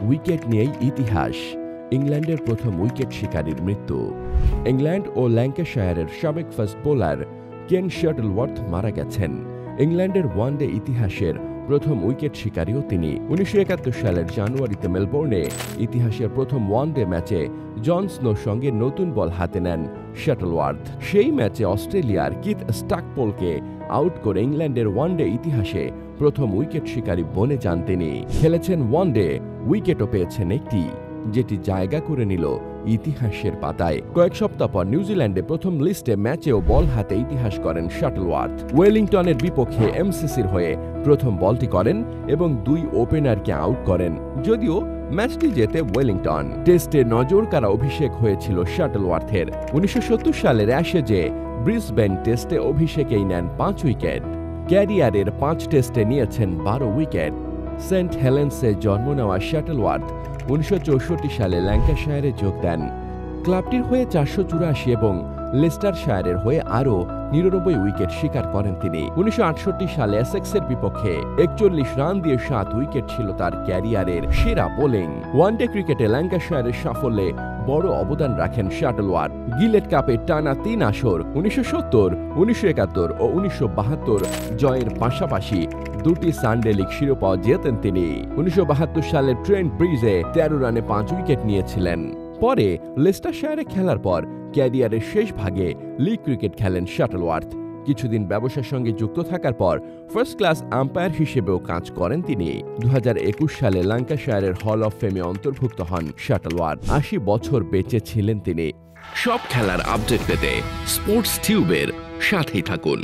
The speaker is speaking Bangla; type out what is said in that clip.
উইকেট নিয়েই ইতিহাস। ইংল্যান্ডের প্রথম উইকেট শিকারীর মৃত্যু। ইংল্যান্ড ও ল্যাঙ্কাশায়ারের সাবেক ফাস্ট বোলার কেন শাটলওয়ার্থ মারা গেছেন। ইংল্যান্ডের ওয়ানডে ইতিহাসের প্রথম উইকেট শিকারীও তিনি। 1971 সালের জানুয়ারিতে মেলবোর্নে ইতিহাসের প্রথম ওয়ানডে ম্যাচে জন স্নোর সঙ্গে নতুন বল হাতে নেন শাটলওয়ার্থ। সেই ম্যাচে অস্ট্রেলিয়ার কিথ স্টাকপোলকে আউট করে ইংল্যান্ডের ওয়ানডে ইতিহাসে প্রথম উইকেট শিকারী বনে যান তিনি। খেলেছেন ওয়ানডে, উইকেটও পেয়েছেন একটি, যেটি জায়গা করে নিল ইতিহাসের পাতায়। কয়েক সপ্তাহ পর নিউজিল্যান্ডে প্রথম লিস্টে ম্যাচেও বল হাতে ইতিহাস করেন শাটলওয়ার্থ। ওয়েলিংটনের বিপক্ষে এমসিসির হয়ে প্রথম বলটি করেন এবং 2 ওপেনারকে আউট করেন। যদিও ম্যাচটি জেতে ওয়েলিংটন। টেস্টে নজর কাড়া অভিষেক হয়েছিল শাটলওয়ার্থের। 1970 সালের অ্যাশেজে ব্রিসবেন টেস্টে অভিষেকেই নেন 5 উইকেট। ক্যারিয়ারের 5 টেস্টে নিয়েছেন 12 উইকেট। সেন্ট হেলেন্সে জন্ম নেওয়া শাটলওয়ার্থ 1964 সালে ল্যাঙ্কাশায়ারে যোগ দেন। ক্লাবটির হয়ে 484 এবং লেস্টারশায়ারের হয়ে আরও 99 উইকেট শিকার করেন তিনি। 1968 সালে এসেক্সের বিপক্ষে 41 রান দিয়ে 7 উইকেট ছিল তার ক্যারিয়ারের সেরা বোলিং। ওয়ানডে ক্রিকেটে ল্যাঙ্কাশায়ারের সাফল্যে বড় অবদান রাখেন শাটলওয়ার্থ। গিলেট কাপে টানা 3 আসর 1970, 1971 ও 1972 জয়ের পাশাপাশি 2টি সানডে লিগ শিরোপাও জেতেন তিনি। 1972 সালে ট্রেন্ট ব্রিজে 13 রানে 5 উইকেট নিয়েছিলেন। পরে লেস্টারশায়ারে খেলার পর ক্যারিয়ারের শেষ ভাগে লিগ ক্রিকেট খেলেন শাটলওয়ার্থ। কিছুদিন ব্যবসার সঙ্গে যুক্ত থাকার পর ফার্স্ট ক্লাস আম্পায়ার হিসেবেও কাজ করেন তিনি। 2021 সালে ল্যাঙ্কাশায়ারের হল অফ ফেমে অন্তর্ভুক্ত হন শাটলওয়ার্থ। 80 বছর বেঁচে ছিলেন তিনি। সব খেলার আপডেট পেতে স্পোর্টস টিউবের সাথেই থাকুন।